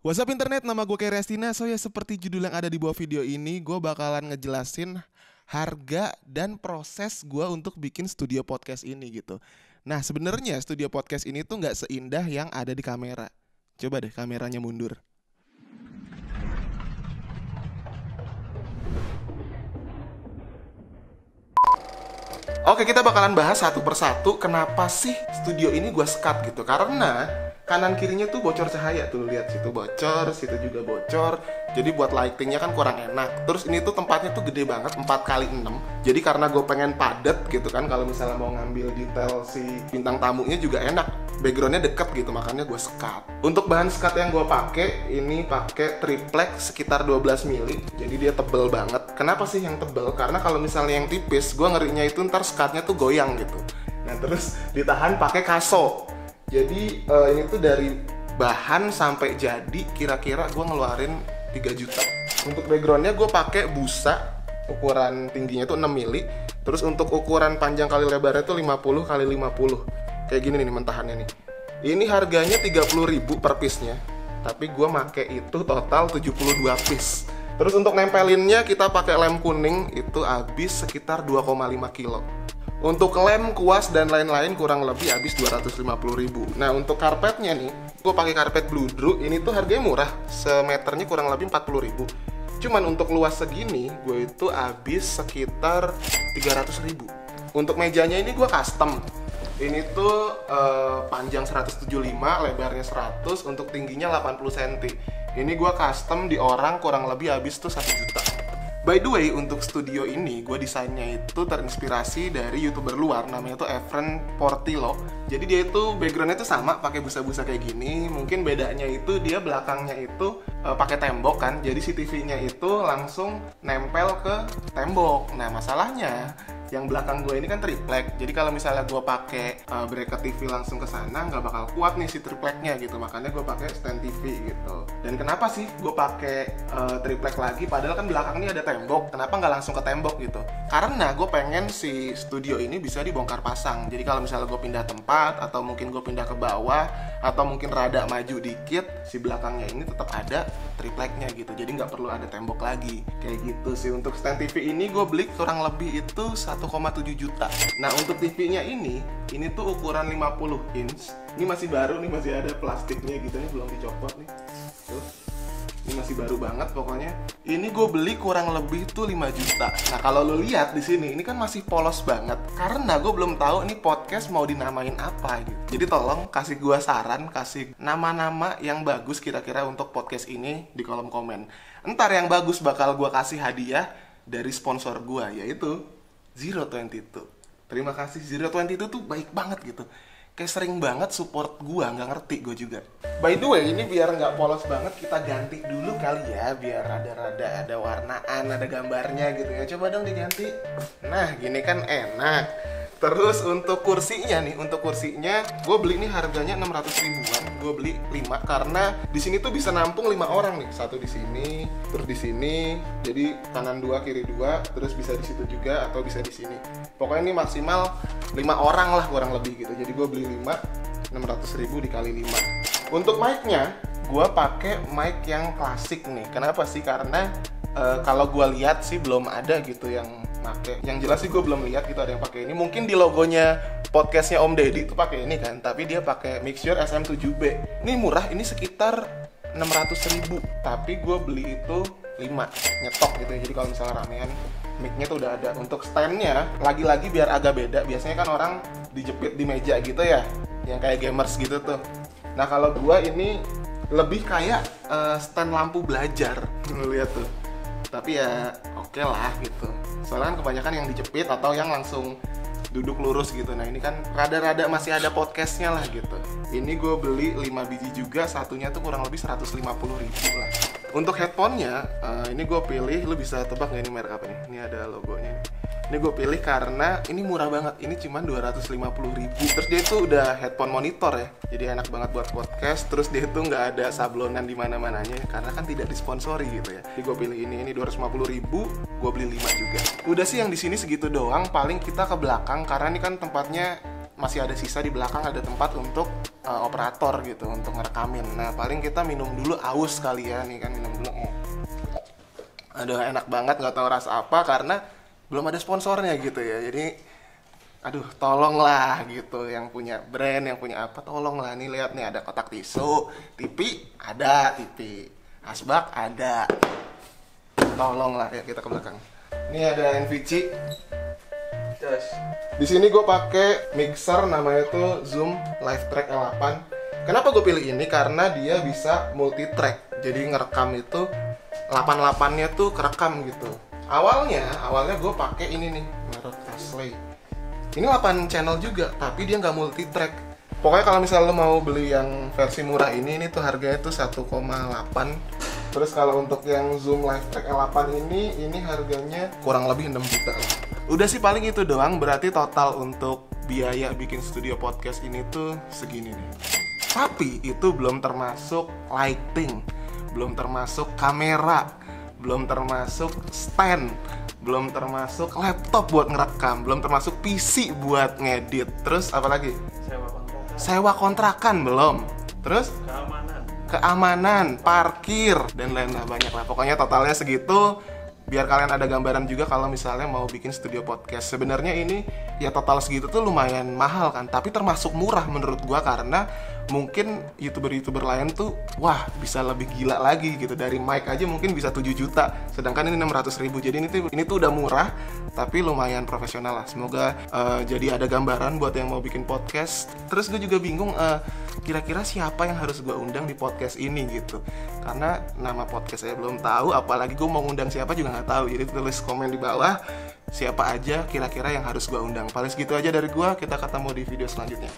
What's up internet, nama gue Kerry Astina. So ya seperti judul yang ada di bawah video ini, gue bakalan ngejelasin harga dan proses gue untuk bikin studio podcast ini gitu. Nah sebenarnya studio podcast ini tuh gak seindah yang ada di kamera. Coba deh kameranya mundur. Oke, kita bakalan bahas satu persatu kenapa sih studio ini gue sekat gitu. Karena kanan kirinya tuh bocor cahaya tuh, lihat situ bocor, situ juga bocor. Jadi buat lightingnya kan kurang enak. Terus ini tuh tempatnya tuh gede banget, 4x6. Jadi karena gue pengen padet gitu kan, kalau misalnya mau ngambil detail si bintang tamunya juga enak. Backgroundnya deket gitu, makanya gue sekat. Untuk bahan sekat yang gue pakai, ini pakai triplex sekitar 12 mili. Jadi dia tebel banget. Kenapa sih yang tebel? Karena kalau misalnya yang tipis, gue ngerinya itu ntar sekatnya tuh goyang gitu. Nah terus ditahan pakai kaso. Jadi ini tuh dari bahan sampai jadi kira-kira gue ngeluarin 3 juta. Untuk backgroundnya gue pakai busa, ukuran tingginya tuh 6 mili. Terus untuk ukuran panjang kali lebarnya tuh 50 kali 50. Kayak gini nih mentahannya nih. Ini harganya 30.000 per piece-nya. Tapi gue make itu total 72 piece. Terus untuk nempelinnya kita pakai lem kuning, itu habis sekitar 2,5 kilo. Untuk lem, kuas, dan lain-lain kurang lebih habis 250.000. Nah untuk karpetnya nih, gue pakai karpet Bludru. Ini tuh harganya murah, semeternya kurang lebih 40.000. Cuman untuk luas segini, gue itu habis sekitar 300.000. Untuk mejanya ini gue custom. Ini tuh panjang 175, lebarnya 100, untuk tingginya 80 cm. Ini gue custom di orang kurang lebih habis tuh 1 juta. By the way, untuk studio ini gue desainnya itu terinspirasi dari YouTuber luar, namanya tuh Efren Portillo. Jadi dia itu backgroundnya tuh sama, pakai busa-busa kayak gini. Mungkin bedanya itu dia belakangnya itu pakai tembok kan. Jadi si TV-nya itu langsung nempel ke tembok. Nah masalahnya yang belakang gue ini kan triplek, jadi kalau misalnya gue pakai bracket TV langsung ke sana nggak bakal kuat nih si tripleknya gitu, makanya gue pakai stand TV gitu. Dan kenapa sih gue pakai triplek lagi, padahal kan belakang ini ada tembok, kenapa nggak langsung ke tembok gitu? Karena gue pengen si studio ini bisa dibongkar pasang, jadi kalau misalnya gue pindah tempat atau mungkin gue pindah ke bawah atau mungkin rada maju dikit, si belakangnya ini tetap ada tripleknya gitu, jadi nggak perlu ada tembok lagi kayak gitu sih. Untuk stand TV ini gue beli kurang lebih itu 1,7 juta. Nah untuk TV-nya ini tuh ukuran 50 inch. Ini masih baru nih, masih ada plastiknya gitu nih, belum dicopot nih. Tuh. Ini masih baru banget pokoknya. Ini gue beli kurang lebih tuh 5 juta. Nah kalau lo lihat di sini, ini kan masih polos banget. Karena gue belum tahu ini podcast mau dinamain apa gitu. Jadi tolong kasih gue saran, kasih nama-nama yang bagus kira-kira untuk podcast ini di kolom komen. Entar yang bagus bakal gue kasih hadiah dari sponsor gue, yaitu Zero22. Terima kasih, Zero22 tuh baik banget gitu. Kayak sering banget support gua, nggak ngerti gue juga. By the way, ini biar nggak polos banget, kita ganti dulu kali ya, biar rada-rada ada warnaan, ada gambarnya gitu ya. Coba dong diganti. Nah, gini kan enak. Terus untuk kursinya nih, gue beli nih harganya 600 ribuan. Gue beli 5 karena di sini tuh bisa nampung 5 orang nih. Satu di sini, terus di sini. Jadi kanan 2, kiri 2, terus bisa di situ juga atau bisa di sini. Pokoknya ini maksimal 5 orang lah kurang lebih gitu. Jadi gue beli 5, 600 ribu dikali 5. Untuk mic-nya, gue pakai mic yang klasik nih. Kenapa sih? Karena kalau gue lihat sih belum ada gitu yang pakai. Yang jelas sih gue belum lihat gitu ada yang pakai ini. Mungkin di logonya podcastnya Om Deddy tuh pakai ini kan, tapi dia pakai Mixture SM7B. Ini murah, ini sekitar 600 ribu. Tapi gue beli itu 5 nyetok gitu ya. Jadi kalau misalnya ramean, mic-nya tuh udah ada. Untuk stand-nya lagi-lagi biar agak beda. Biasanya kan orang dijepit di meja gitu ya, yang kayak gamers gitu tuh. Nah kalau gue ini lebih kayak stand lampu belajar. Lihat tuh. Tapi ya oke lah gitu. Soalnya kan kebanyakan yang dijepit atau yang langsung duduk lurus gitu. Nah ini kan rada-rada masih ada podcastnya lah gitu. Ini gue beli 5 biji juga, satunya tuh kurang lebih 150 ribu lah. Untuk headphone-nya, ini gue pilih, lu bisa tebak gak ini merek apa nih? Ini ada logonya. Ini gue pilih karena ini murah banget. Ini cuma 250 ribu. Terus dia itu udah headphone monitor ya. Jadi enak banget buat podcast. Terus dia itu nggak ada sablonan di mana-mananya karena kan tidak disponsori gitu ya. Jadi gue pilih ini 250 ribu. Gue beli 5 juga. Udah sih yang di sini segitu doang. Paling kita ke belakang karena ini kan tempatnya masih ada sisa di belakang, ada tempat untuk operator gitu untuk ngerekamin. Nah paling kita minum dulu, aus kali ya, nih kan minum dulu. Aduh enak banget, nggak tahu rasa apa karena belum ada sponsornya gitu ya. Jadi aduh tolonglah gitu, yang punya brand, yang punya apa, tolonglah. Nih lihat nih, ada kotak tisu, TV ada, TV asbak ada, tolonglah ya. Kita ke belakang. Ini ada NVC. Yes. Di sini gue pakai mixer namanya tuh Zoom Live Track L8. Kenapa gue pilih ini? Karena dia bisa multi track. Jadi ngerekam itu 88-nya tuh kerekam gitu. Awalnya gue pakai ini nih, merek Asley. Ini 8 channel juga, tapi dia nggak multi track. Pokoknya kalau misalnya lo mau beli yang versi murah ini tuh harganya tuh 1,8. Terus kalau untuk yang Zoom Live Track L8 ini harganya kurang lebih 6 juta lah. Udah sih paling itu doang, berarti total untuk biaya bikin studio podcast ini tuh segini nih. Tapi itu belum termasuk lighting, belum termasuk kamera, belum termasuk stand, belum termasuk laptop buat ngerekam, belum termasuk PC buat ngedit. Terus apa lagi? Sewa kontrakan belum. Terus keamanan, parkir, dan lain-lain banyak lah. Pokoknya totalnya segitu. Biar kalian ada gambaran juga kalau misalnya mau bikin studio podcast. Sebenarnya ini ya total segitu tuh lumayan mahal kan, tapi termasuk murah menurut gua karena mungkin youtuber lain tuh wah bisa lebih gila lagi gitu. Dari mic aja mungkin bisa 7 juta, sedangkan ini 600.000. Jadi ini tuh udah murah tapi lumayan profesional lah. Semoga jadi ada gambaran buat yang mau bikin podcast. Terus gue juga bingung kira-kira siapa yang harus gue undang di podcast ini gitu, karena nama podcast saya belum tahu, apalagi gue mau undang siapa juga nggak tahu. Jadi tulis komen di bawah siapa aja kira-kira yang harus gue undang. Paling segitu aja dari gue, kita ketemu di video selanjutnya.